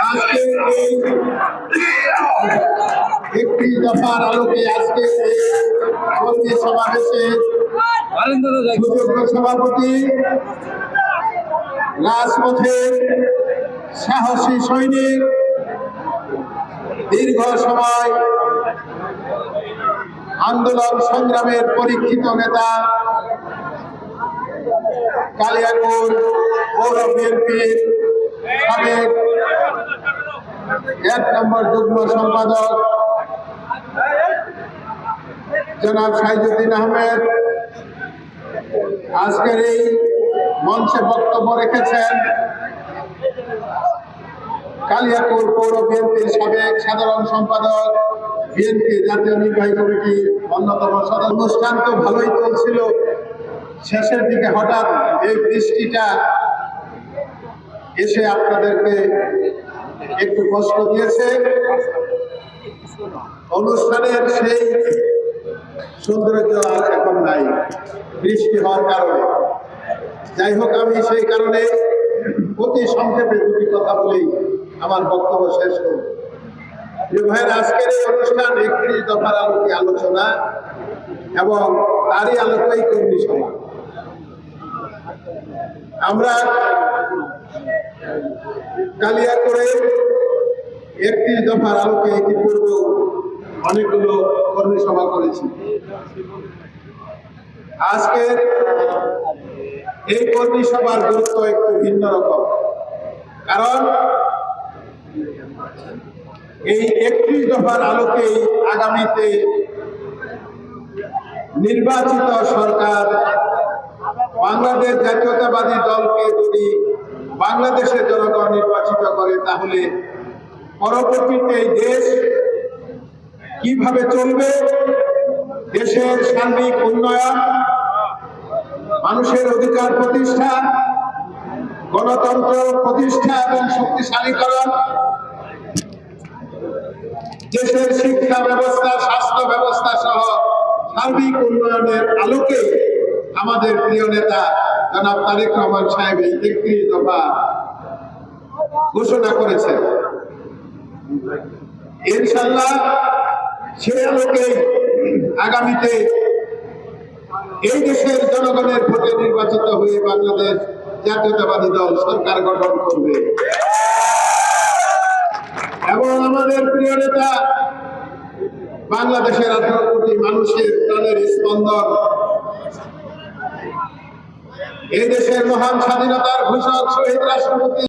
আজকে এই একটি দফার আলোকে আজকে এই কর্মী সমাবেশে সুযোগ্য সভাপতি রাজপথের সাহসী সৈনিক, দীর্ঘ সময় আন্দোলন সংগ্রামের পরীক্ষিত নেতা, কালিয়াকৈর পৌর বিএনপির সাবেক ১ নম্বর যুগ্ম সম্পাদক জনাব সাইজুদ্দিন আহমেদ আজকের এই মঞ্চে বক্তব্য রেখেছেন। কালিয়াকৈর পৌর বিএনপির সাবেক সাধারণ সম্পাদক, বিএনপি জাতীয় নির্বাহী কমিটির অন্যতম সদস্য। অনুষ্ঠান তো ভালোই চলছিল, শেষের দিকে হঠাৎ এই বৃষ্টিটা এসে আপনাদেরকে একটু কষ্ট দিয়েছে। অনুষ্ঠানের সেই সৌন্দর্য আর এখন নাই বৃষ্টি হওয়ার কারণে। যাই হোক, আমি সেই কারণে অতি সংক্ষেপে দুটি কথা বলেই আমার বক্তব্য শেষ করব। ভাইয়ের আজকের এই অনুষ্ঠান ৩১ দফার আলোকে আলোচনা এবং তারই আলোকেই কর্মী সভা। আমরা কালিয়াকৈরে ৩১ দফার আলোকে ইতিপূর্বে অনেকগুলো কর্মী সভা করেছি। আজকের এই কর্মী সভার গুরুত্ব একটু ভিন্ন রকম, কারণ এই ৩১ দফার আলোকে আগামীতে নির্বাচিত সরকার বাংলাদেশ জাতীয়তাবাদী দলকে যদি বাংলাদেশের জনগণ নির্বাচিত করে, তাহলে পরবর্তীতে এই দেশ কিভাবে চলবে, দেশের সার্বিক উন্নয়ন, মানুষের অধিকার প্রতিষ্ঠা, গণতন্ত্র প্রতিষ্ঠা এবং শক্তিশালীকরণ, দেশের শিক্ষা ব্যবস্থা, স্বাস্থ্য ব্যবস্থা সহ সার্বিক উন্নয়নের আলোকে আমাদের প্রিয় নেতা জনাব তারেক রহমান সাহেব এই ৩১ দফা ঘোষণা করেছেন। ইনশাআল্লাহ সেই আলোকে আগামীতে এই দেশের জনগণের ভোটে নির্বাচিত হয়ে বাংলাদেশ জাতীয়তাবাদী দল সরকার গঠন করবে এবং আমাদের প্রিয় নেতা বাংলাদেশের ১৮ কোটি মানুষের প্রাণের স্পন্দন, এই দেশের মহান স্বাধীনতার ঘোষক শহীদ রাষ্ট্রপতি